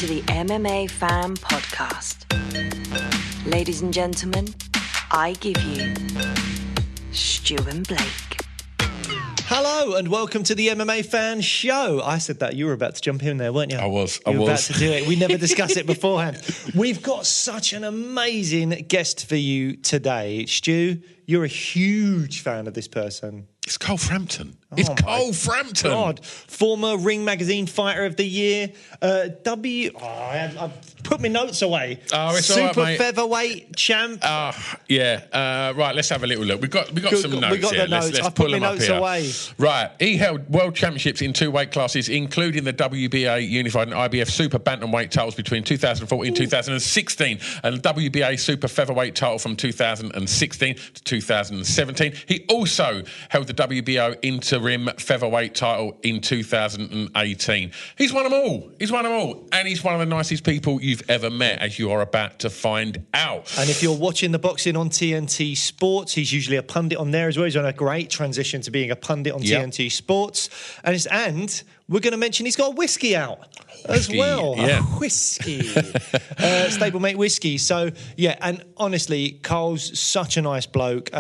to the MMA Fan Podcast. Ladies and gentlemen, I give you Stu and Blake. Hello and welcome to the MMA Fan Show. I said that. You were about to jump in there, weren't you? I was. You were about to do it. We never discussed it beforehand. We've got such an amazing guest for you today. Stu, you're a huge fan of this person. It's Cole Frampton. It's Cole Frampton. God. Former Ring Magazine Fighter of the Year. I put my notes away. Oh, it's Super all right, mate. Featherweight champ. Right, let's have a little look. We've got some notes. We got here. the notes. Let's I pull put my them up notes here. away. Right, he held world championships in 2 weight classes, including the WBA Unified and IBF Super Bantamweight titles between 2014 and 2016, and the WBA Super Featherweight title from 2016 to 2017. He also held the WBO Interim Featherweight title in 2018. He's won them all. And he's one of the nicest people you've ever met, as you are about to find out. And if you're watching the boxing on TNT Sports, he's usually a pundit on there as well. He's on a great transition to being a pundit on TNT Sports. And we're going to mention he's got a whiskey out as well. Yeah. A whiskey. Stablemate whiskey. So, yeah, and honestly, Carl's such a nice bloke.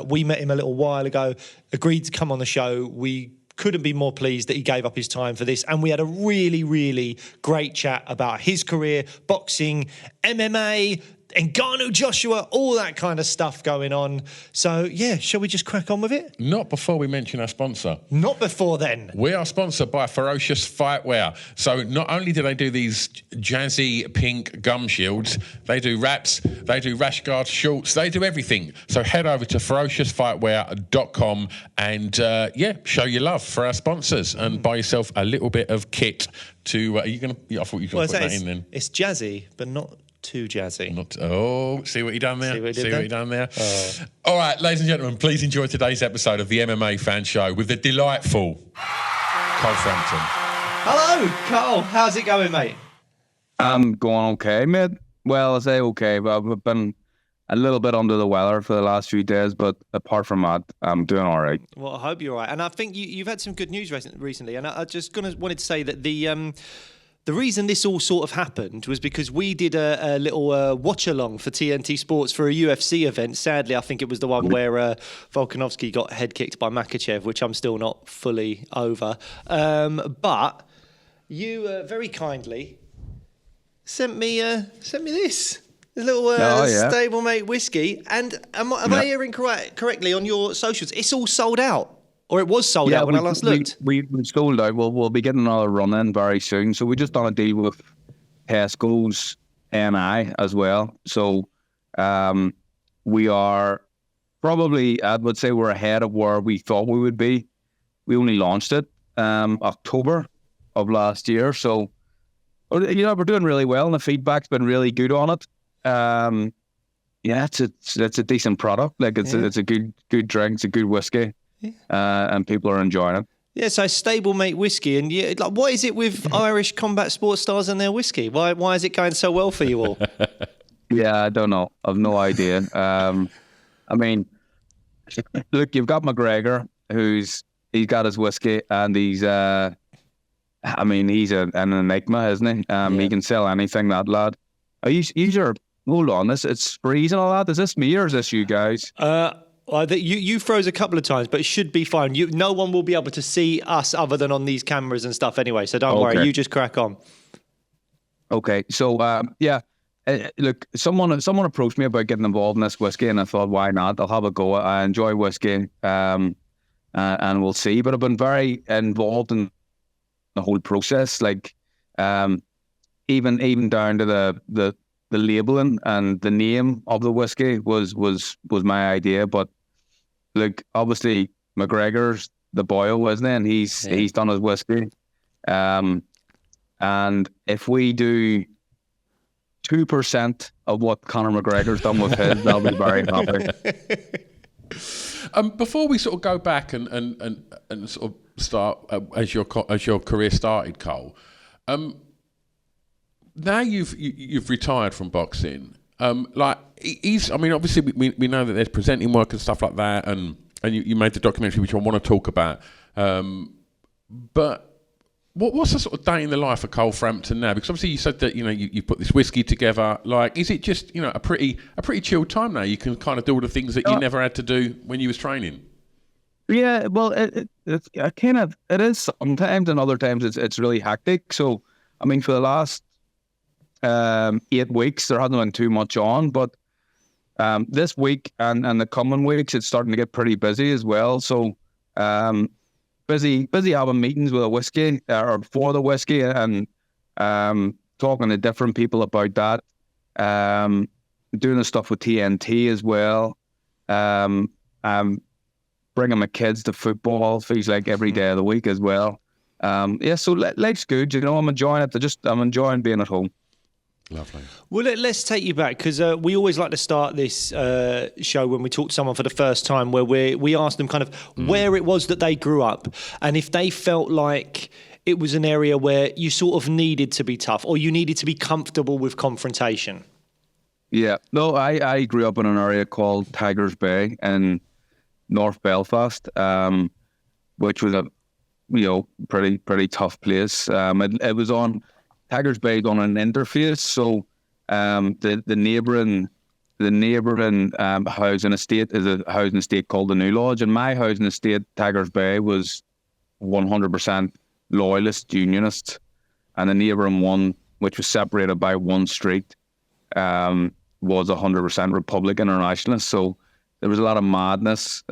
We met him a little while ago, agreed to come on the show. We couldn't be more pleased that he gave up his time for this. And we had a really, really great chat about his career, boxing, MMA, Ngannou Joshua, all that kind of stuff going on. So, yeah, shall we just crack on with it? Not before we mention our sponsor. Not before then. We are sponsored by Ferocious Fightwear. So not only do they do these jazzy pink gum shields, they do wraps, they do rash guards, shorts, they do everything. So head over to ferociousfightwear.com and, show your love for our sponsors and buy yourself a little bit of kit to... I thought you were going to put that in then. It's jazzy, but not too jazzy. See what you done there? See what you done there? Oh. All right, ladies and gentlemen, please enjoy today's episode of the MMA Fan Show with the delightful Cole Frampton. Hello, Cole. How's it going, mate? I'm going okay, mate. Well, I say okay, but I've been a little bit under the weather for the last few days, but apart from that, I'm doing all right. Well, I hope you're all right. And I think you've had some good news recently, and I just wanted to say that the reason this all sort of happened was because we did a little watch-along for TNT Sports for a UFC event. Sadly, I think it was the one where Volkanovski got head-kicked by Makachev, which I'm still not fully over. But you very kindly sent me this little stablemate whiskey. And am I hearing correctly on your socials? It's all sold out. Or it was sold out when I last looked. We sold out. We'll be getting another run in very soon. So we just done a deal with Tesco's NI as well. So we are probably, I would say we're ahead of where we thought we would be. We only launched it October of last year. So, we're doing really well and the feedback's been really good on it. It's a decent product. Like it's a good drink. It's a good whiskey. And people are enjoying it. Yeah, so stablemate whiskey, and what is it with Irish combat sports stars and their whiskey? Why is it going so well for you all? Yeah, I don't know. I've no idea. I mean, look, you've got McGregor, he's got his whiskey, and he's an enigma, isn't he? He can sell anything, that lad. Hold on, it's freezing all that. Is this me or is this you guys? You froze a couple of times, but it should be fine. No one will be able to see us other than on these cameras and stuff anyway, so don't worry. You just crack on. Okay, so, look, someone approached me about getting involved in this whiskey, and I thought, why not? I'll have a go. I enjoy whiskey, and we'll see. But I've been very involved in the whole process, like even down to the labeling and the name of the whiskey was my idea. But look, obviously McGregor's the boil, isn't he? And he's done his whiskey. And if we do 2% of what Conor McGregor's done with his, I'll be very happy. Before we sort of go back and sort of start as your career started, Cole. Now you've retired from boxing. Obviously we know that there's presenting work and stuff like that, and you made the documentary, which I want to talk about. But What's the sort of day in the life of Cole Frampton now? Because obviously you said that you put this whiskey together. Like, is it just a pretty chilled time now? You can kind of do all the things that you never had to do when you was training. Yeah, well, it is sometimes, and other times it's really hectic. So, I mean, for the last 8 weeks, there hasn't been too much on, but this week and the coming weeks, it's starting to get pretty busy as well. So, busy having meetings with a whiskey or for the whiskey, and talking to different people about that. Doing the stuff with TNT as well. Bringing my kids to football feels like every day of the week as well. So life's good. I'm enjoying it. I'm enjoying being at home. Lovely. Well, let's take you back, because we always like to start this show when we talk to someone for the first time, where we ask them kind of where it was that they grew up, and if they felt like it was an area where you sort of needed to be tough or you needed to be comfortable with confrontation. Yeah. No, I grew up in an area called Tigers Bay in North Belfast, which was a pretty tough place. It was on Tigers Bay on an interface, so the neighbouring housing estate is a housing estate called the New Lodge, and my housing estate, Tigers Bay, was 100% loyalist unionist, and the neighbouring one, which was separated by one street, was 100% Republican or nationalist. So there was a lot of madness,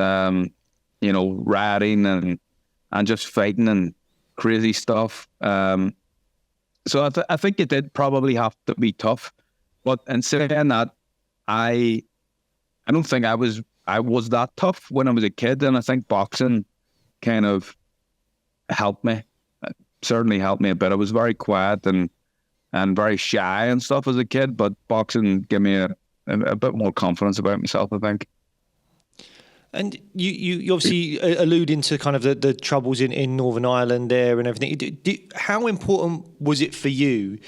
rioting and just fighting and crazy stuff. So I think it did probably have to be tough. But in saying that, I don't think I was that tough when I was a kid, and I think boxing kind of helped me. It certainly helped me a bit. I was very quiet and very shy and stuff as a kid, but boxing gave me a bit more confidence about myself, I think. And you obviously alluding to kind of the troubles in Northern Ireland there and everything. How important was it for you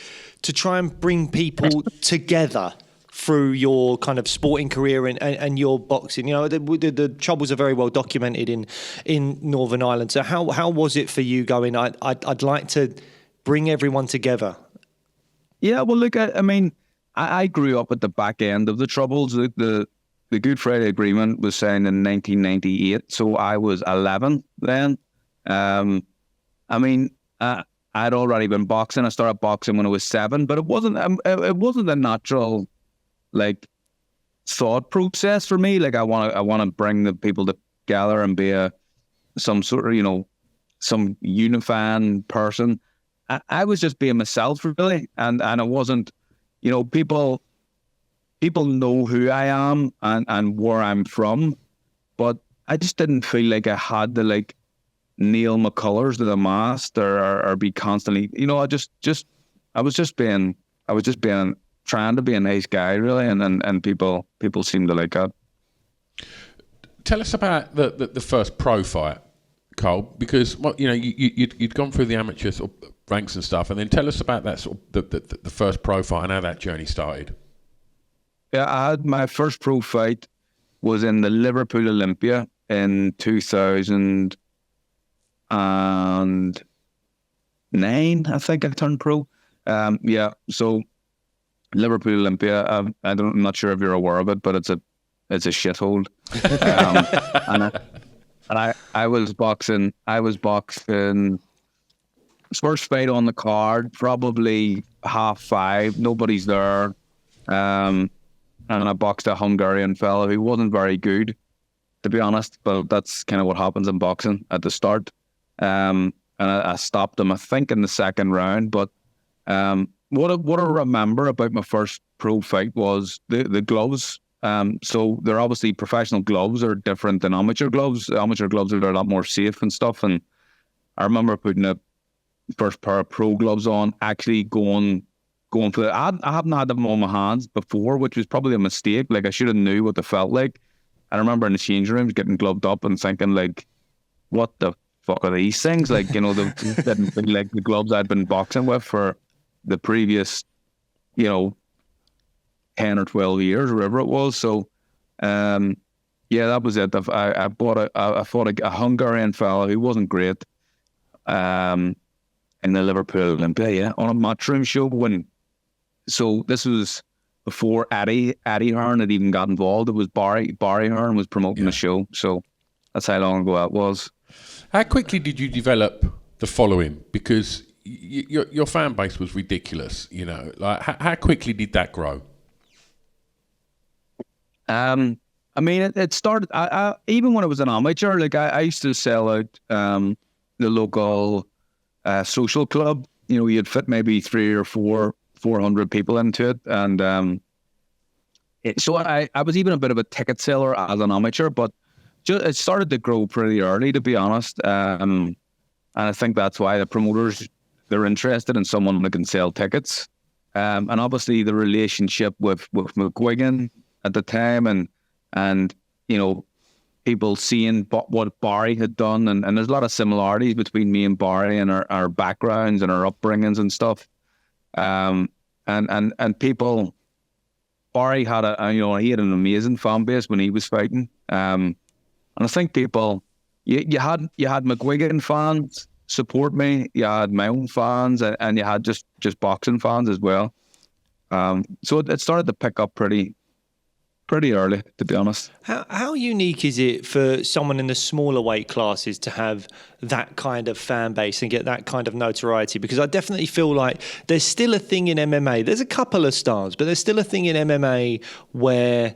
to try and bring people together through your kind of sporting career and your boxing? The troubles are very well documented in Northern Ireland. So how was it for you going, I'd like to bring everyone together? Yeah, well, look, I grew up at the back end of the troubles. The Good Friday Agreement was signed in 1998, so I was 11 then. I'd already been boxing. I started boxing when I was 7, but it wasn't a natural thought process for me. I want to bring the people together and be some sort of some unifying person. I was just being myself, really, and it wasn't People know who I am and where I'm from, but I just didn't feel like I had to nail my colours to the mast or be constantly. I was just being trying to be a nice guy, really, and people seem to like that. Tell us about the first pro fight, Cole, because you'd gone through the amateur sort of ranks and stuff, and then tell us about that sort of the first pro fight and how that journey started. Yeah, I had my first pro fight was in the Liverpool Olympia in 2009. I think I turned pro. So Liverpool Olympia. I'm not sure if you're aware of it, but it's a shithole. and I was boxing. First fight on the card, probably 5:30. Nobody's there. And I boxed a Hungarian fellow who wasn't very good, to be honest, but that's kind of what happens in boxing at the start. And I stopped him, I think, in the second round. But what I remember about my first pro fight was the gloves. So they're obviously professional gloves are different than amateur gloves. Amateur gloves are a lot more safe and stuff. And I remember putting a first pair of pro gloves on, actually going for it. I haven't had them on my hands before, which was probably a mistake. I should have knew what they felt like. I remember in the changing rooms getting gloved up and thinking, what the fuck are these things? They didn't feel like the gloves I'd been boxing with for the previous, 10 or 12 years, or whatever it was. So, that was it. I fought a Hungarian fellow who wasn't great. in the Liverpool Olympia, yeah, on a Matchroom show. So this was before Eddie Hearn had even got involved. It was Barry Hearn was promoting the show. So that's how long ago that was. How quickly did you develop the following? Because your fan base was ridiculous, you know. Like, how quickly did that grow? I mean, it started. I even when I was an amateur, like I used to sell out the local social club. You know, you'd fit maybe 300 or 400 people into it, and so I was even a bit of a ticket seller as an amateur, but it started to grow pretty early, to be honest. And I think that's why the promoters, they're interested in someone that can sell tickets. And obviously the relationship with McGuigan at the time, and you know, people seeing what Barry had done, and there's a lot of similarities between me and Barry and our backgrounds and our upbringings and stuff. And people, Barry had he had an amazing fan base when he was fighting. And I think people, you had McGuigan fans support me, you had my own fans, and you had just boxing fans as well. So it started to pick up pretty early, to be honest. How unique is it for someone in the smaller weight classes to have that kind of fan base and get that kind of notoriety? Because I definitely feel like there's still a thing in MMA. There's a couple of stars, but there's still a thing in MMA where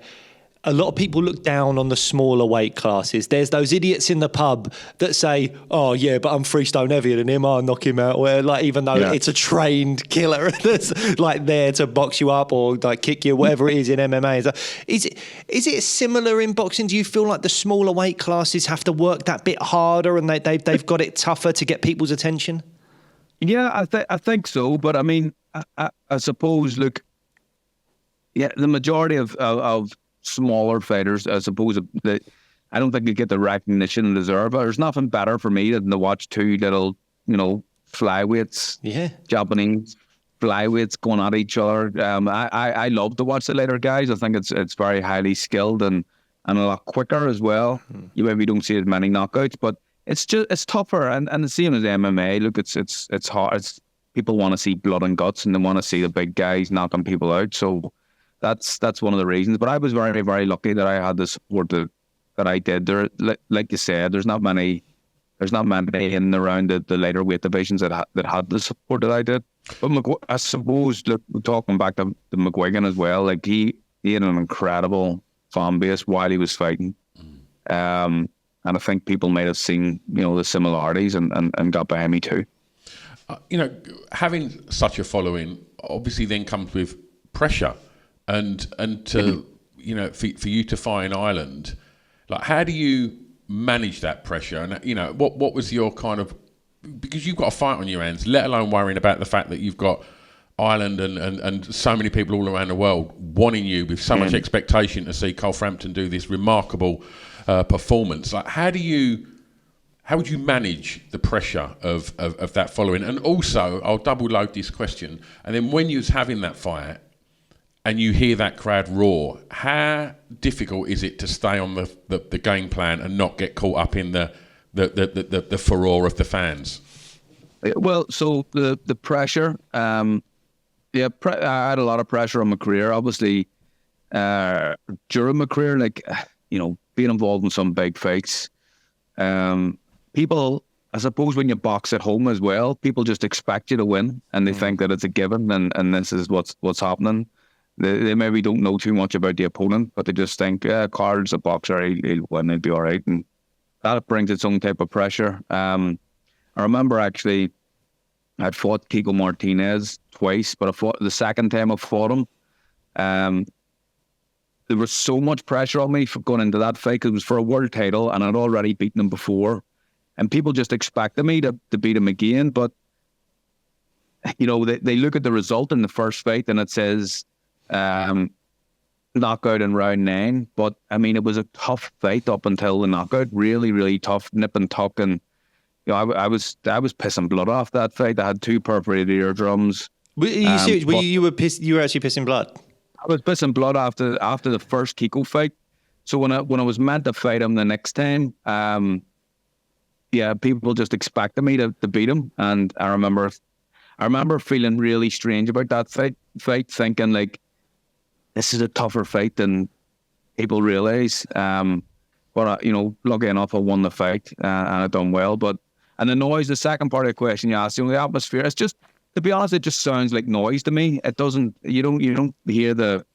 a lot of people look down on the smaller weight classes. There's those idiots in the pub that say, "Oh yeah, but I'm 3 stone heavier than him. I'll knock him out." Where, like, even though it's a trained killer that's like there to box you up or like kick you, whatever it is in MMA. Is it similar in boxing? Do you feel like the smaller weight classes have to work that bit harder and they've got it tougher to get people's attention? Yeah, I think so. But I mean, I suppose, look, yeah, the majority of smaller fighters, I suppose, that I don't think they get the recognition and deserve. There's nothing better for me than to watch 2 little, flyweights, Japanese flyweights going at each other. I love to watch the later guys. I think it's very highly skilled and a lot quicker as well. You maybe don't see as many knockouts, but it's tougher. And the same as MMA. Look, it's hard. People want to see blood and guts, and they want to see the big guys knocking people out. So that's one of the reasons. But I was very, very lucky that I had the support that I did. There, like you said, there's not many in and around the lighter weight divisions that had the support that I did. But I suppose, look, talking back to McGuigan as well, like he had an incredible fan base while he was fighting. And I think people might have seen, the similarities and got behind me too. Having such a following obviously then comes with pressure. And to for you to fight in Ireland, like, how do you manage that pressure? And what was your kind of, because you've got a fight on your hands, let alone worrying about the fact that you've got Ireland and so many people all around the world wanting you with so much expectation to see Cole Frampton do this remarkable performance. Like, how would you manage the pressure of that following? And also, I'll double load this question. And then when you was having that fight, and you hear that crowd roar, how difficult is it to stay on the game plan and not get caught up in the furore of the fans? Well, so the pressure, I had a lot of pressure on my career. Obviously, during my career, being involved in some big fights, people, I suppose, when you box at home as well, people just expect you to win, and they think that it's a given, and this is what's happening. They maybe don't know too much about the opponent, but they just think, Carl's a boxer, he'll win, he'll be all right. And that brings its own type of pressure. I remember actually, I'd fought Kiko Martinez twice, but the second time I fought him, there was so much pressure on me for going into that fight, because it was for a world title, and I'd already beaten him before. And people just expected me to beat him again, but, they look at the result in the first fight, and it says, knockout in round 9, but I mean, it was a tough fight up until the knockout. Really, really tough, nip and tuck, and I was pissing blood off that fight. I had 2 perforated eardrums. Were you serious? You were actually pissing blood? I was pissing blood after the first Kiko fight. So when I was meant to fight him the next time, yeah, people just expected me to beat him, and I remember feeling really strange about that fight, thinking like, this is a tougher fight than people realise. But lucky enough, I won the fight and I done well. And the noise, the second part of the question you asked, the atmosphere, it's just, to be honest, it just sounds like noise to me. It doesn't. You don't hear the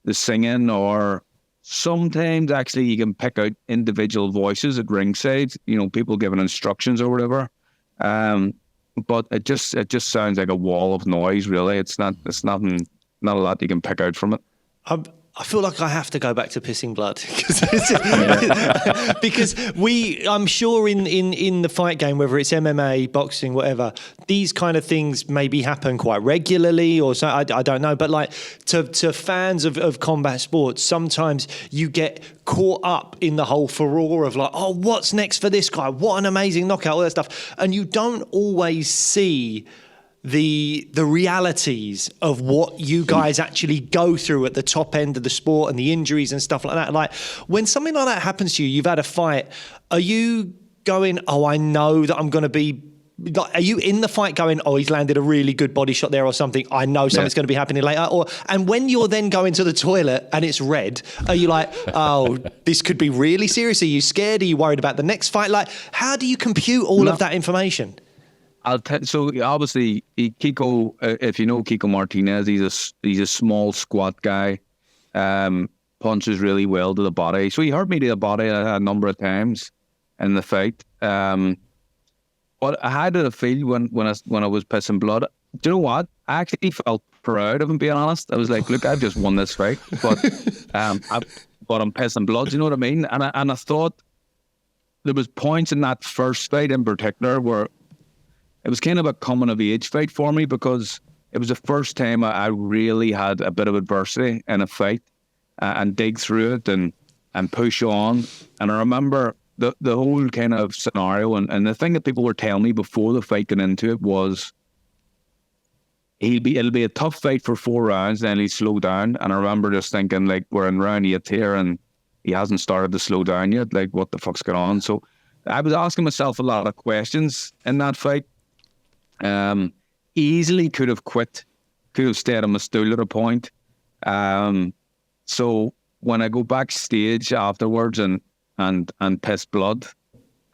singing, or sometimes actually you can pick out individual voices at ringside. People giving instructions or whatever. But it just sounds like a wall of noise. Really, it's not a lot you can pick out from it. I feel like I have to go back to pissing blood because I'm sure in the fight game, whether it's MMA, boxing, whatever, these kind of things maybe happen quite regularly, or so I don't know. But like to fans of combat sports, sometimes you get caught up in the whole furore of like, oh, what's next for this guy? What an amazing knockout, all that stuff, and you don't always see the realities of what you guys actually go through at the top end of the sport, and the injuries and stuff like that. Like, when something like that happens to you, you've had a fight, are you going, oh, I know that I'm going to be, like, are you in the fight going, oh, he's landed a really good body shot there or something, I know something's going to be happening later? And when you're then going to the toilet and it's red, are you like, oh, this could be really serious? Are you scared? Are you worried about the next fight? Like, how do you compute all of that information? So obviously Kiko, if you know Kiko Martinez, he's a small, squat guy, punches really well to the body. So he hurt me to the body a number of times in the fight. But I had a feel when I was pissing blood. Do you know what? I actually felt proud of him, being honest. I was like, look, I've just won this fight, but I'm pissing blood. Do you know what I mean? And I thought there was points in that first fight in particular where it was kind of a coming of age fight for me, because it was the first time I really had a bit of adversity in a fight and dig through it and push on. And I remember the whole kind of scenario and the thing that people were telling me before the fight got into it was it'll be a tough fight for 4 rounds, then he'll slow down. And I remember just thinking, like, we're in round 8 here and he hasn't started to slow down yet. Like, what the fuck's going on? So I was asking myself a lot of questions in that fight. Easily could have quit, could have stayed on my stool at a point. So when I go backstage afterwards and piss blood,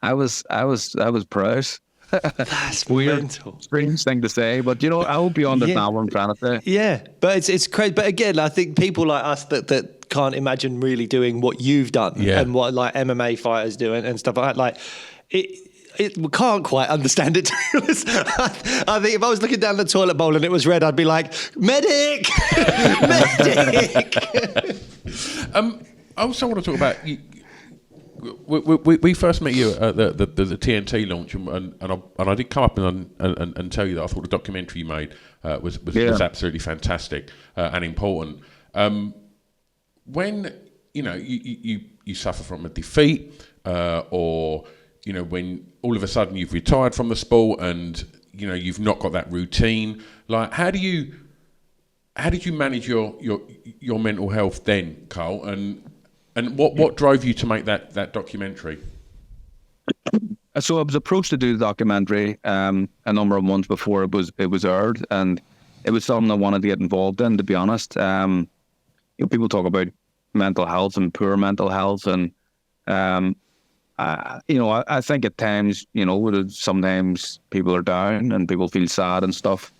I was proud. That's weird, mental. Strange thing to say, but I hope you understand what I'm trying to say. Yeah, but it's crazy. But again, I think people like us that can't imagine really doing what you've done and what like MMA fighters do and stuff like that. Like we can't quite understand it. I think if I was looking down the toilet bowl and it was red, I'd be like, medic, medic. I also want to talk about we first met you at the TNT launch, and I did come up and tell you that I thought the documentary you made was absolutely fantastic and important. When you suffer from a defeat, or when all of a sudden you've retired from the sport and you've not got that routine, like how did you manage your mental health then, Carl? And what drove you to make that documentary? So I was approached to do the documentary a number of months before it was aired, and it was something I wanted to get involved in, to be honest. People talk about mental health and poor mental health, and I think at times, sometimes people are down and people feel sad and stuff.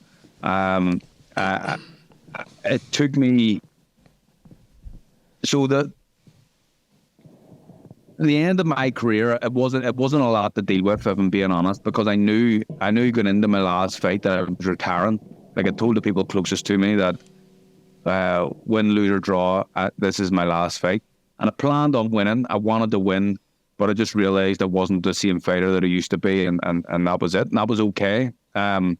It took me the end of my career, it wasn't a lot to deal with, if I'm being honest, because I knew going into my last fight that I was retiring. Like, I told the people closest to me that win, lose or draw, this is my last fight. And I planned on winning. I wanted to win, but I just realised I wasn't the same fighter that I used to be, and that was it. And that was okay. I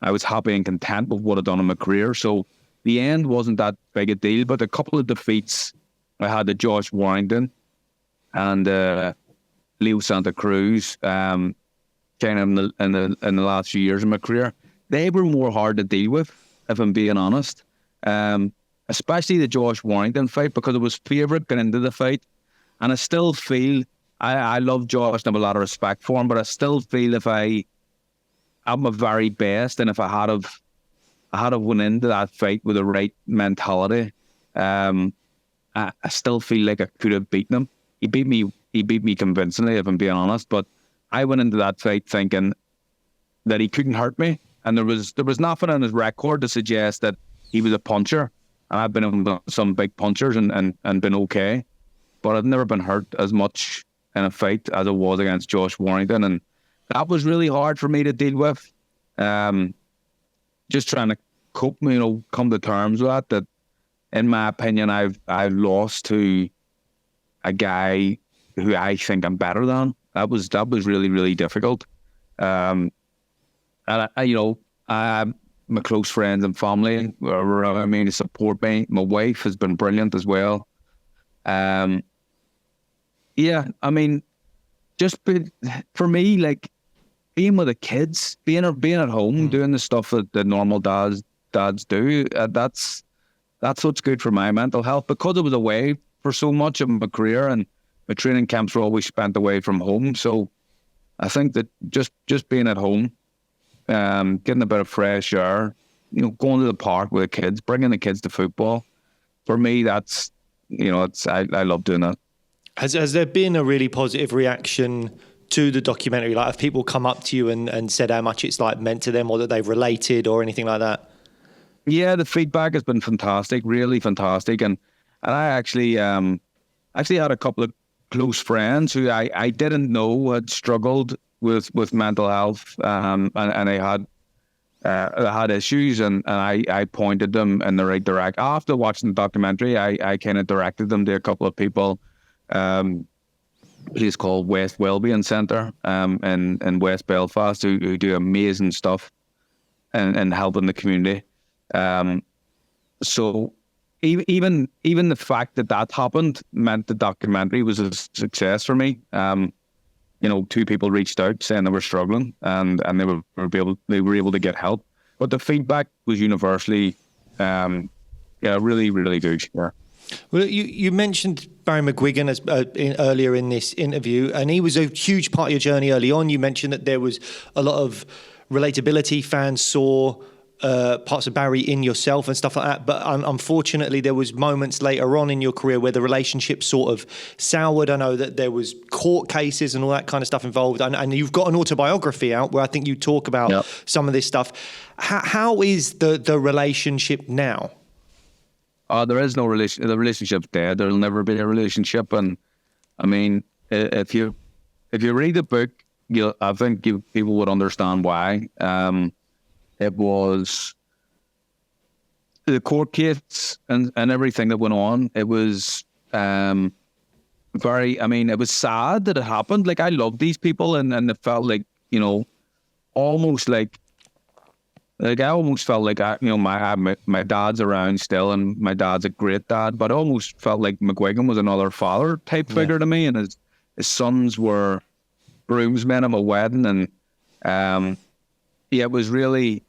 was happy and content with what I'd done in my career. So the end wasn't that big a deal, but a couple of defeats I had to Josh Warrington and Leo Santa Cruz, kind of in the last few years of my career, they were more hard to deal with, if I'm being honest. Especially the Josh Warrington fight, because I was favourite going into the fight, and I still feel I love Josh and have a lot of respect for him, but I still feel if I'm my very best, and if I had have went into that fight with the right mentality, I still feel like I could have beaten him. He beat me convincingly, if I'm being honest. But I went into that fight thinking that he couldn't hurt me, and there was nothing on his record to suggest that he was a puncher. And I've been in some big punchers and been okay, but I've never been hurt as much in a fight as it was against Josh Warrington, and that was really hard for me to deal with. Just trying to cope, come to terms with that in my opinion, I've lost to a guy who I think I'm better than. That was really, really difficult. And my close friends and family were around me to support me. My wife has been brilliant as well. For me, like, being with the kids, being at home, doing the stuff that normal dads do, that's what's good for my mental health. Because I was away for so much of my career, and my training camps were always spent away from home. So I think that just being at home, getting a bit of fresh air, going to the park with the kids, bringing the kids to football, for me, that's, I love doing that. Has there been a really positive reaction to the documentary? Like, have people come up to you and said how much it's like meant to them, or that they've related or anything like that? Yeah, the feedback has been fantastic, really fantastic. And I actually had a couple of close friends who I didn't know had struggled with mental health, and they had issues, and I pointed them in the right direction. After watching the documentary, I kind of directed them to a couple of people. Place called West Wellbeing Centre in West Belfast, who do amazing stuff and helping the community. So even the fact that happened meant the documentary was a success for me. 2 people reached out saying they were struggling, and they were able to get help. But the feedback was universally, really, really good. Yeah. Well, you mentioned Barry McGuigan earlier in this interview, and he was a huge part of your journey early on. You mentioned that there was a lot of relatability. Fans saw parts of Barry in yourself and stuff like that. But unfortunately, there was moments later on in your career where the relationship sort of soured. I know that there was court cases and all that kind of stuff involved. And you've got an autobiography out where I think you talk about some of this stuff. How is the relationship now? There is no relation. The relationship's dead. There'll never be a relationship. And I mean, if you read the book, I think people would understand why. It was the court case and everything that went on. It was it was sad that it happened. Like, I love these people, and it felt like, almost like I almost felt like my dad's around still, and my dad's a great dad, but I almost felt like McGuigan was another father type figure to me, and his sons were groomsmen at my wedding, and it was really,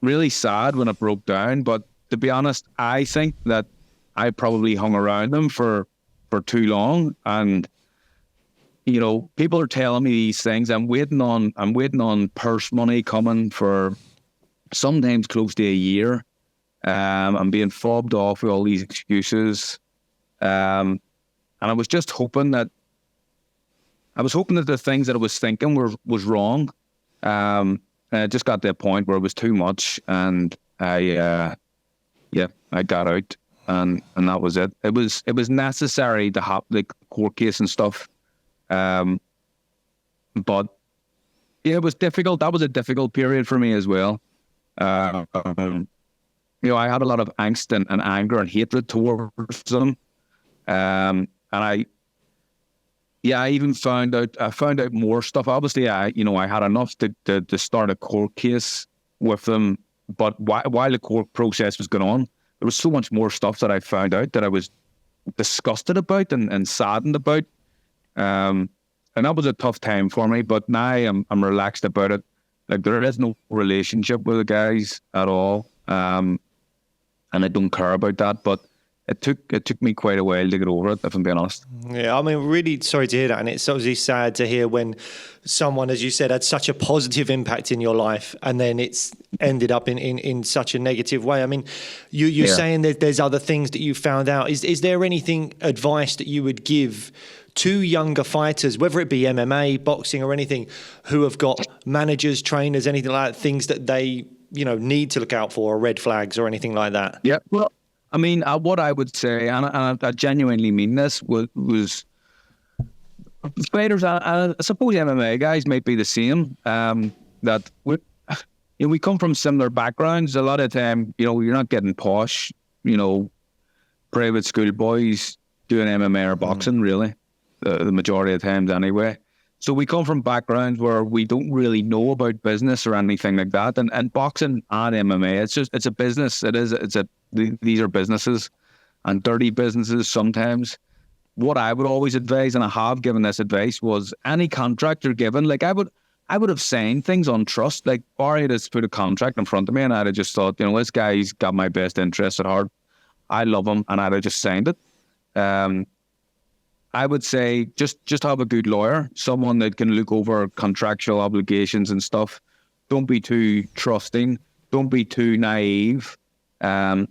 really sad when it broke down. But to be honest, I think that I probably hung around them for too long, and people are telling me these things. I'm waiting on purse money coming for sometimes close to a year. I'm being fobbed off with all these excuses, and I was just hoping that the things that I was thinking was wrong. And it just got to a point where it was too much, and I got out, and that was it. It was necessary to have the court case and stuff, but it was difficult. That was a difficult period for me as well. I had a lot of angst and anger and hatred towards them, and I even found out more stuff. Obviously, I had enough to start a court case with them, but while the court process was going on, there was so much more stuff that I found out that I was disgusted about and saddened about, and that was a tough time for me. But now I'm relaxed about it. Like, there is no relationship with the guys at all, and I don't care about that. But it took me quite a while to get over it, if I'm being honest. Yeah, I mean, really sorry to hear that. And it's obviously sad to hear when someone, as you said, had such a positive impact in your life and then it's ended up in such a negative way. I mean, you're saying that there's other things that you found out. Is there anything, advice that you would give to younger fighters, whether it be MMA, boxing or anything, who have got managers, trainers, anything like that, things that they, need to look out for, or red flags or anything like that? Yeah, well, I mean, what I would say, and I genuinely mean this, was fighters, I suppose MMA guys might be the same, that we come from similar backgrounds. A lot of time, you're not getting posh, private school boys doing MMA or boxing, really, the majority of times anyway. So we come from backgrounds where we don't really know about business or anything like that. And boxing and MMA, it's a business. These are businesses, and dirty businesses sometimes. What I would always advise, and I have given this advice, was any contract you're given, like I would have signed things on trust. Like Barry had put a contract in front of me and I'd have just thought, this guy's got my best interests at heart. I love him, and I'd have just signed it. I would say just have a good lawyer, someone that can look over contractual obligations and stuff. Don't be too trusting. Don't be too naive. Have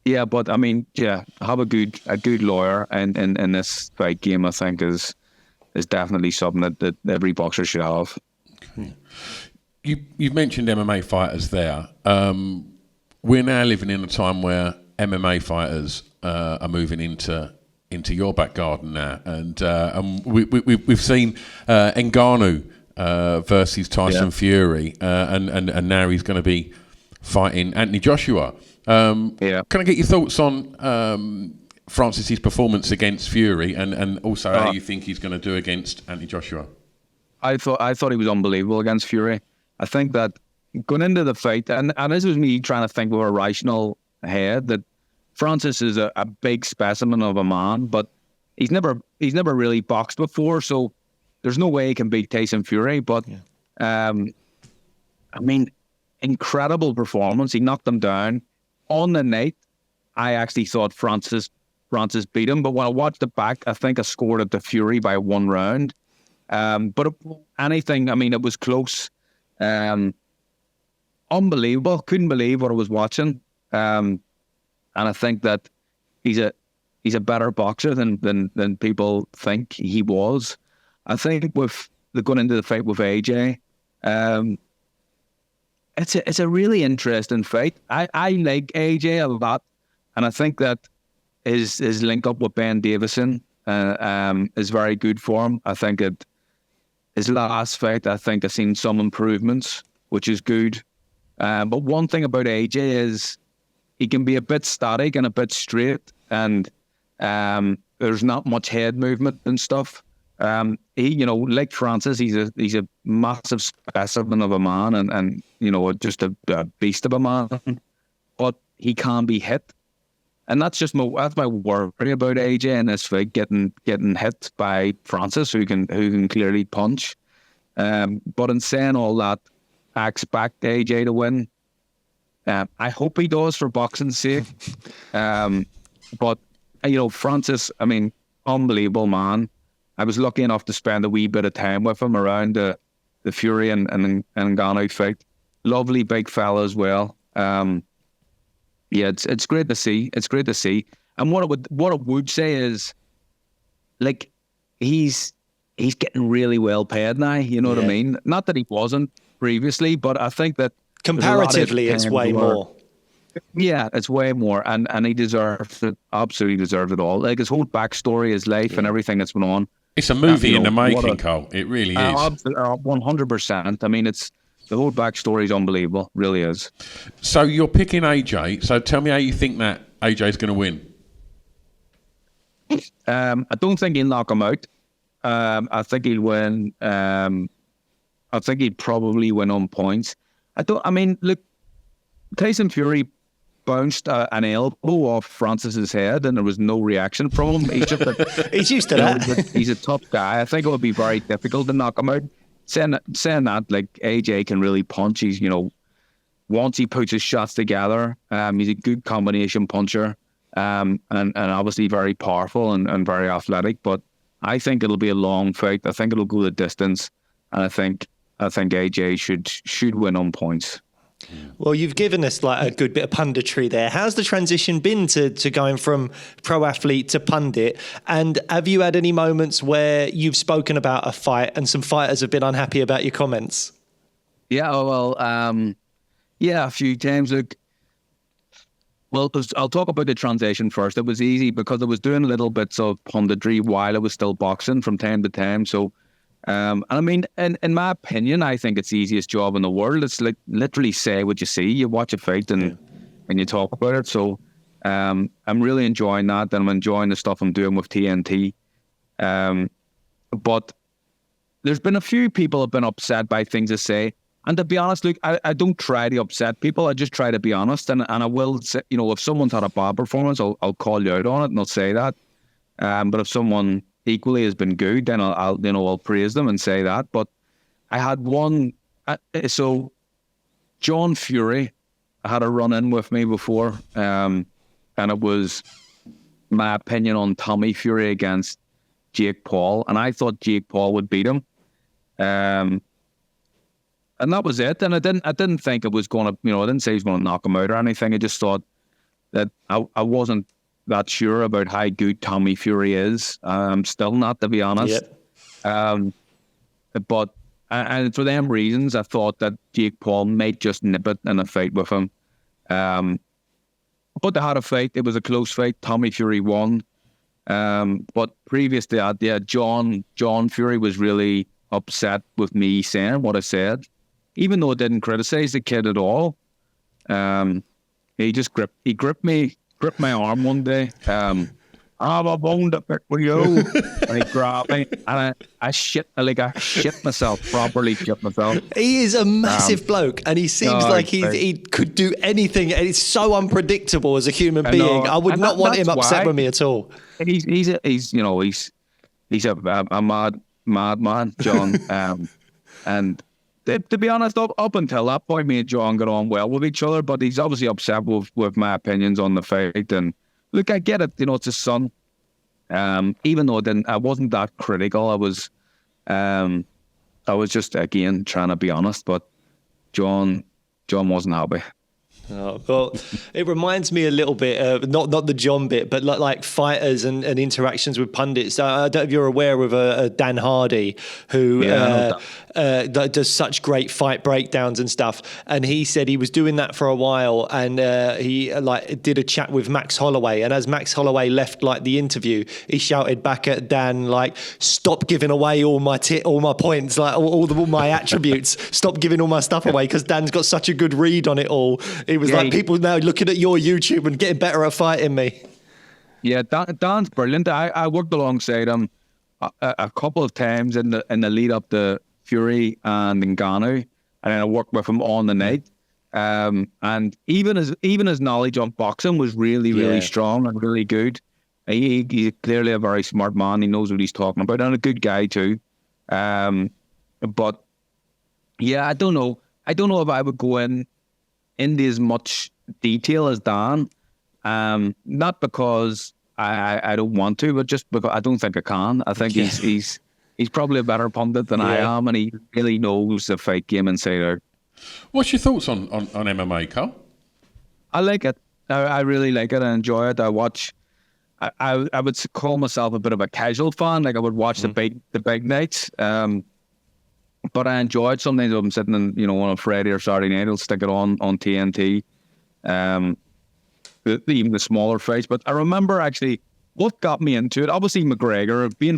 a good lawyer in this fight game, I think is definitely something that every boxer should have. Okay. You've mentioned MMA fighters there. We're now living in a time where MMA fighters are moving into your back garden now, and we've seen Ngannou versus Tyson Fury, and now he's going to be fighting Anthony Joshua. Can I get your thoughts on Francis's performance against Fury, and also how you think he's going to do against Anthony Joshua? I thought he was unbelievable against Fury. I think that going into the fight, and this was me trying to think with a rational head, that Francis is a big specimen of a man, but he's never really boxed before, so there's no way he can beat Tyson Fury. But incredible performance. He knocked him down on the night. I actually thought Francis beat him, but when I watched it back, I think I scored it to Fury by 1 round. It was close. Unbelievable. Couldn't believe what I was watching. And I think that he's a better boxer than people think he was. I think with going into the fight with AJ, it's a really interesting fight. I like AJ a lot, and I think that his link up with Ben Davison is very good for him. I think his last fight, I think I've seen some improvements, which is good. But one thing about AJ is he can be a bit static and a bit straight, and there's not much head movement and stuff. He, like Francis, he's a massive specimen of a man, and just a beast of a man. But he can be hit, and that's my worry about AJ in this fight, getting hit by Francis, who can clearly punch. But in saying all that, I expect AJ to win. I hope he does for boxing's sake. But Francis, unbelievable man. I was lucky enough to spend a wee bit of time with him around the Fury and Ngannou fight. Lovely big fella as well. It's great to see. It's great to see. And what I would say is, like, he's getting really well paid now. You know what I mean? Not that he wasn't previously, but I think that comparatively, it's way more. Yeah, it's way more, and he deserves it. Absolutely deserves it all. Like his whole backstory, his life, and everything that's going on. It's a movie in the making, Cole. It really is. 100%. It's the whole backstory is unbelievable. Really is. So you're picking AJ. So tell me how you think that AJ is going to win. I don't think he'll knock him out. I think he'll win. I think he'd probably win on points. Look, Tyson Fury bounced an elbow off Francis's head, and there was no reaction from him. He's used to that. He's a tough guy. I think it would be very difficult to knock him out. Saying that, like, AJ can really punch. He's, once he puts his shots together, he's a good combination puncher. and obviously very powerful and very athletic. But I think it'll be a long fight. I think it'll go the distance, and I think AJ should win on points. Well, you've given us like a good bit of punditry there. How's the transition been to going from pro athlete to pundit? And have you had any moments where you've spoken about a fight and some fighters have been unhappy about your comments? Yeah, well, a few times. Look, well, I'll talk about the transition first. It was easy because I was doing little bits of punditry while I was still boxing from time to time. So, and I mean, in my opinion, I think it's the easiest job in the world. It's like literally say what you see. You watch a fight and you talk about it. So, I'm really enjoying that, and I'm enjoying the stuff I'm doing with TNT. But there's been a few people have been upset by things I say. And to be honest, look, I don't try to upset people. I just try to be honest. And I will say, if someone's had a bad performance, I'll call you out on it and I'll say that. But if someone equally has been good, then I'll praise them and say that. But I had one, so John Fury, I had a run-in with me before. And it was my opinion on Tommy Fury against Jake Paul. And I thought Jake Paul would beat him. And that was it. And I didn't think it was going to, I didn't say he was going to knock him out or anything. I just thought that I wasn't that sure about how good Tommy Fury is. I'm still not, to be honest. Yep. But for them reasons, I thought that Jake Paul might just nip it in a fight with him. But they had a fight. It was a close fight. Tommy Fury won. But previous to that, yeah, John Fury was really upset with me saying what I said. Even though I didn't criticize the kid at all, he just gripped my arm one day. I have a bone to pick with you, and he grabbed me, and I shit myself, properly shit myself. He is a massive bloke, and he seems like he could do anything, and it's so unpredictable as a human being. I would not want him upset with me at all. He's a mad man, John, and. To be honest, up until that point, me and John got on well with each other, but he's obviously upset with my opinions on the fight. And look, I get it, it's his son. Even though I wasn't that critical, I was just again trying to be honest. But John wasn't happy. Oh, well, it reminds me a little bit, not the John bit, but like fighters and interactions with pundits. I don't know if you're aware of a Dan Hardy who does such great fight breakdowns and stuff. And he said he was doing that for a while, and he did a chat with Max Holloway. And as Max Holloway left the interview, he shouted back at Dan "Stop giving away all my points, all my attributes. Stop giving all my stuff away," because Dan's got such a good read on it all. It was people now looking at your YouTube and getting better at fighting me. Yeah, Dan's brilliant. I worked alongside him a couple of times in the lead up to Fury and Ngannou, and then I worked with him on the night. And even his knowledge on boxing was really strong and really good. He's clearly a very smart man. He knows what he's talking about, and a good guy too. But yeah, I don't know if I would go into as much detail as Dan, not because I don't want to, but just because I don't think I can. I think he's probably a better pundit than I am, and he really knows the fight game inside out. What's your thoughts on MMA, Carl? I like it. I really like it. I enjoy it. I watch. I would call myself a bit of a casual fan. I would watch the big nights. But I enjoy it. Sometimes I'm sitting on a Friday or Saturday night, I'll stick it on TNT. Even the smaller fights. But I remember actually what got me into it. Obviously McGregor, being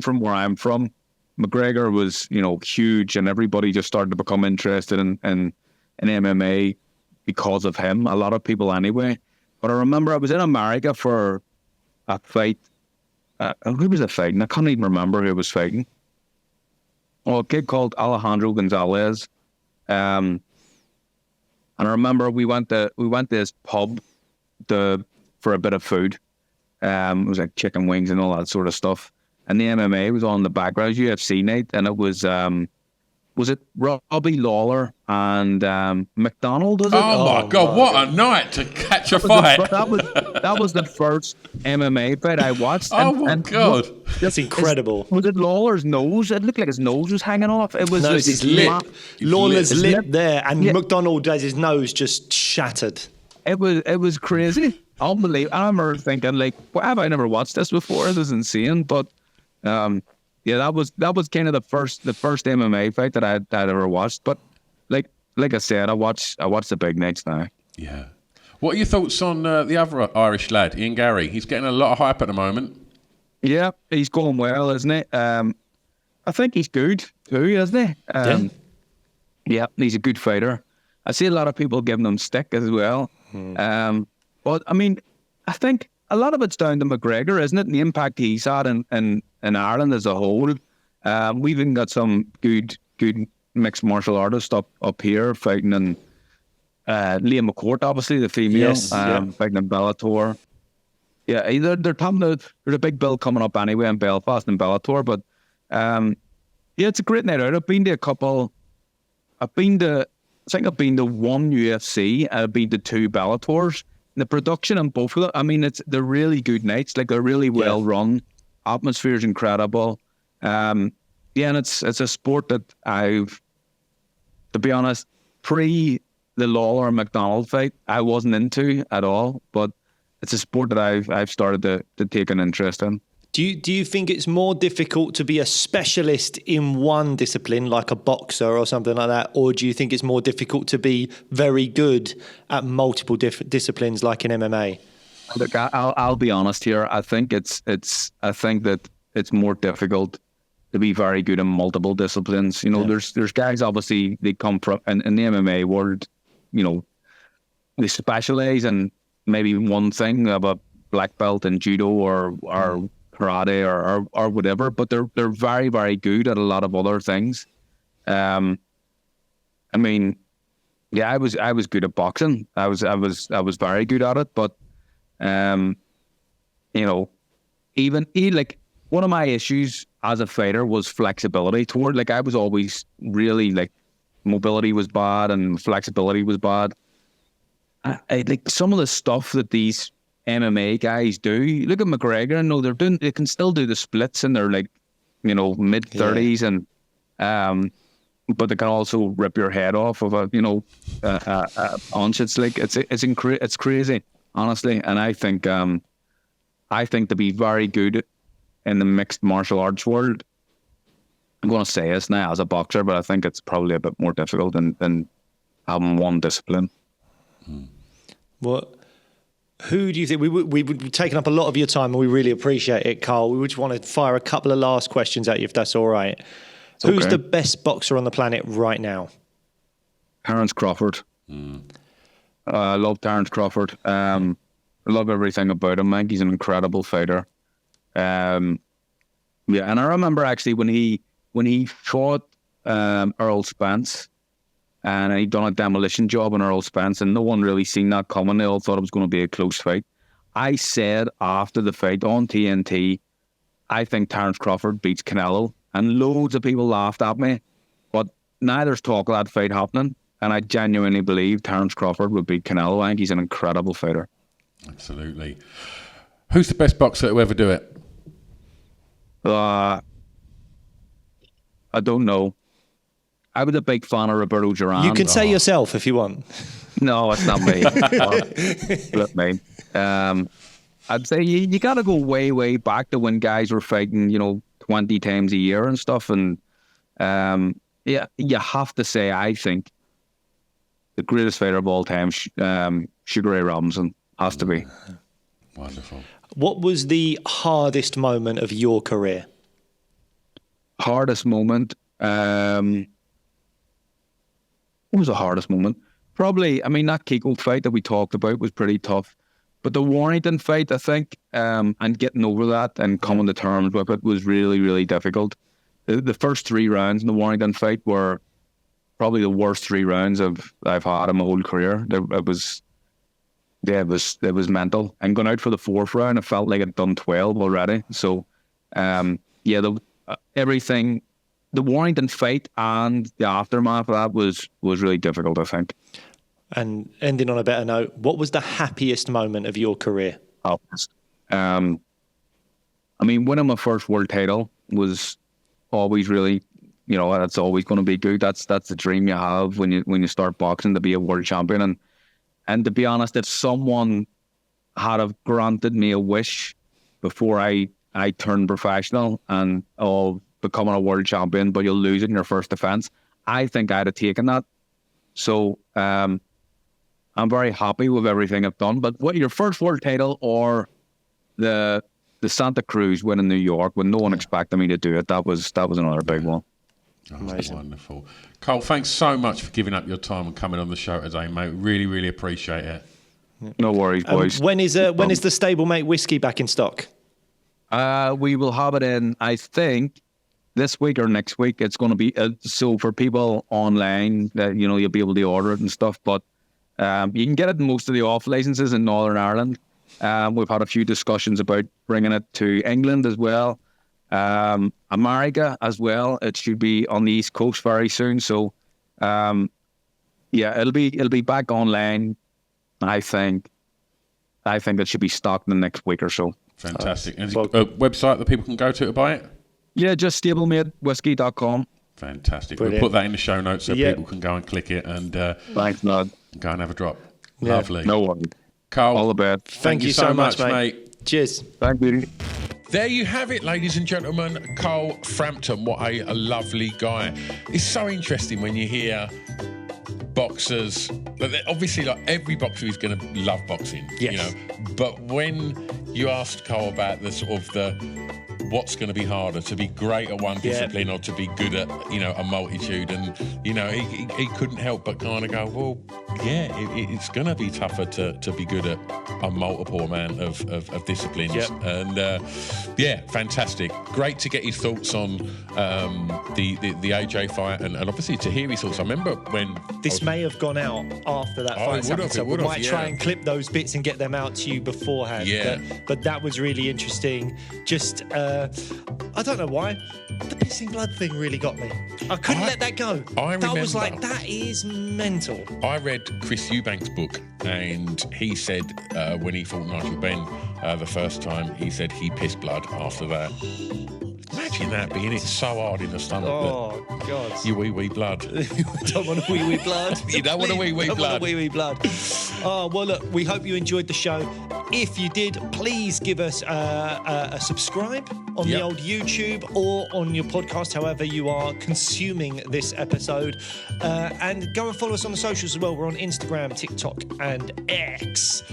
from where I'm from, McGregor was huge, and everybody just started to become interested in MMA because of him. A lot of people anyway. But I remember I was in America for a fight. Who was it fighting? I can't even remember who was fighting. A kid called Alejandro Gonzalez, and I remember we went to this pub for a bit of food. It was like chicken wings and all that sort of stuff. And the MMA was on in the background. It was UFC night, and it was was it Robbie Lawler and McDonald? Was it? Oh my God! What a night to catch a fight! That was the first MMA fight I watched. My God! That's incredible. Was it Lawler's nose? It looked like his nose was hanging off. It was No, it's his lip. Lawler's His lip lip. there, and Yeah. McDonald has his nose just shattered. It was crazy, unbelievable. I remember thinking, like, why have I never watched this before? This is insane. But yeah, that was kind of the first MMA fight that I'd ever watched. But like I said, I watch the big nights now. Yeah. What are your thoughts on the other Irish lad, Ian Gary? He's getting a lot of hype at the moment. Yeah, he's going well, isn't he? I think he's good too, isn't he? Yeah, he's a good fighter. I see a lot of people giving him stick as well. But I mean, I think a lot of it's down to McGregor, isn't it? And the impact he's had in Ireland as a whole. We've even got some good mixed martial artists up here fighting in Liam McCourt, obviously the female, fighting in Bellator. Yeah, they're talking about, there's a big bill coming up anyway in Belfast and Bellator, but yeah, it's a great night out. I've been to one UFC, I've been to 2 Bellators. The production on both of them, I mean, they're really good nights. Like, they're really well run. Atmosphere is incredible. And it's a sport that to be honest, pre the Lawler and McDonald fight, I wasn't into at all. But it's a sport that I've started to take an interest in. Do you think it's more difficult to be a specialist in one discipline, like a boxer or something like that, or do you think it's more difficult to be very good at multiple different disciplines, like in MMA? Look, I'll be honest here. I think I think that it's more difficult to be very good in multiple disciplines. You know, there's guys, obviously, they come from in the MMA world. You know, they specialize in maybe one thing. They have a black belt in judo or karate or whatever, but they're very, very good at a lot of other things. I mean, yeah, I was good at boxing. I was very good at it, but you know, even like one of my issues as a fighter was flexibility toward, like, I was always really, like, mobility was bad and flexibility was bad. I like some of the stuff that these MMA guys do. Look at McGregor, and no, they can still do the splits in their, like, you know, mid 30s, and but they can also rip your head off of a punch. It's like it's crazy, honestly. And I think to be very good in the mixed martial arts world, I'm going to say this now as a boxer, but I think it's probably a bit more difficult than having one discipline. Well, who do you think we've taken up a lot of your time, and we really appreciate it, Carl? We just want to fire a couple of last questions at you, if that's all right. Who's the best boxer on the planet right now? Terence Crawford. I love Terence Crawford. I love everything about him. I think he's an incredible fighter. And I remember actually when he fought Earl Spence, and he'd done a demolition job on Earl Spence, and no one really seen that coming. They all thought it was going to be a close fight. I said after the fight on TNT, I think Terence Crawford beats Canelo, and loads of people laughed at me. But now there's talk of that fight happening, and I genuinely believe Terence Crawford would beat Canelo. I think he's an incredible fighter. Absolutely. Who's the best boxer to ever do it? I don't know. I was a big fan of Roberto Duran. You can say yourself if you want. No, it's not me. Not me. I'd say you got to go way, way back to when guys were fighting, 20 times a year and stuff. And you have to say, I think, the greatest fighter of all time, Sugar Ray Robinson, has to be. Wonderful. What was the hardest moment of your career? Hardest moment? What was the hardest moment? Probably, that Kiko fight that we talked about was pretty tough. But the Warrington fight, I think, and getting over that and coming to terms with it was really, really difficult. The first 3 rounds in the Warrington fight were probably the worst 3 rounds I've had in my whole career. It was mental. And going out for the 4th round, I felt like I'd done 12 already. So, everything the Warrington fight and the aftermath of that was really difficult, I think. And ending on a better note, what was the happiest moment of your career? I mean, winning my first world title was always really, that's always going to be good. That's the dream you have when you start boxing, to be a world champion. And to be honest, if someone had have granted me a wish before I turned professional and becoming a world champion, but you'll lose it in your first defence, I think I'd have taken that. So I'm very happy with everything I've done. But what your first world title or the Santa Cruz win in New York when no one expected me to do it, that was another big one. Oh, amazing. Wonderful. Cole, thanks so much for giving up your time and coming on the show today, mate. Really, really appreciate it. No worries, boys. When is the Stablemate whiskey back in stock? We will have it in, I think, this week or next week. It's going to be so for people online that you'll be able to order it and stuff. But you can get it in most of the off licenses in Northern Ireland. We've had a few discussions about bringing it to England as well, America as well. It should be on the East Coast very soon. So, it'll be back online. I think it should be stocked in the next week or so. Fantastic. And a website that people can go to buy it? Yeah, just stablemateWhiskey.com. Fantastic. Brilliant. We'll put that in the show notes so people can go and click it and thanks, Nod. Go and have a drop. Yeah. Lovely. No worries. Carl, all the best. Thank you so much, mate. Cheers. Thank you. There you have it, ladies and gentlemen. Cole Frampton, what a lovely guy. It's so interesting when you hear boxers. Obviously, like every boxer is going to love boxing, yes. But when you asked Cole about the sort of what's going to be harder, to be great at one discipline or to be good at a multitude, and he couldn't help but kind of go, well, yeah, it's going to be tougher to be good at a multiple amount of disciplines. Yep. And fantastic, great to get his thoughts on the AJ fight, and obviously to hear his thoughts. I remember when this may have gone out after that fight happened, so we might try and clip those bits and get them out to you beforehand. Yeah. But that was really interesting. Just I don't know why the pissing blood thing really got me. I couldn't let that go. That was like, that is mental. I read Chris Eubank's book, and he said when he fought Nigel Benn the first time, he said he pissed blood after that. Imagine that being it so hard in the stomach. Oh, God. You wee blood. Don't want a wee blood. You don't want a wee blood. Don't want a wee blood. Oh, well, look, we hope you enjoyed the show. If you did, please give us a subscribe on the old YouTube or on your podcast, however you are consuming this episode. And go and follow us on the socials as well. We're on Instagram, TikTok, and X.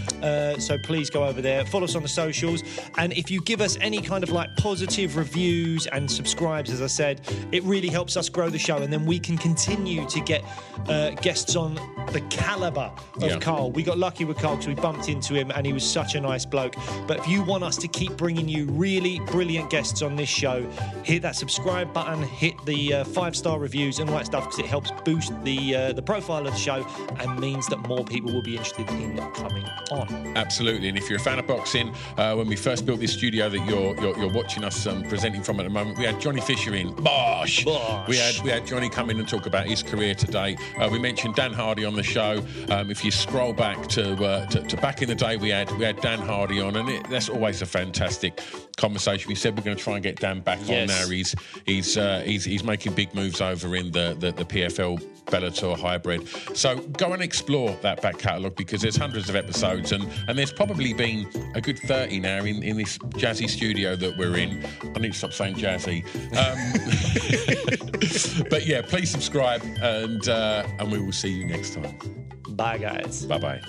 So please go over there, follow us on the socials. And if you give us any kind of positive reviews and subscribes, as I said, it really helps us grow the show. And then we can continue to get guests on the caliber of Carl. We got lucky with Carl because we bumped into him and he was such a nice bloke. But if you want us to keep bringing you really brilliant guests on this show, hit that subscribe button, hit the 5-star reviews and all that stuff, because it helps boost the profile of the show and means that more people will be interested in coming on. Absolutely. And if you're a fan of boxing, when we first built this studio that you're watching us presenting from at the moment, we had Johnny Fisher in. Bosh! We had Johnny come in and talk about his career today. We mentioned Dan Hardy on the show. If you scroll back to back in the day, we had Dan Hardy on, and that's always a fantastic conversation. We said we're going to try and get Dan back on now. He's making big moves over in the PFL Bellator hybrid. So go and explore that back catalogue, because there's hundreds of episodes, and there's probably been a good 30 now in this jazzy studio that we're in. I need to stop saying jazzy. But yeah, please subscribe, and we will see you next time. Bye, guys. Bye-bye.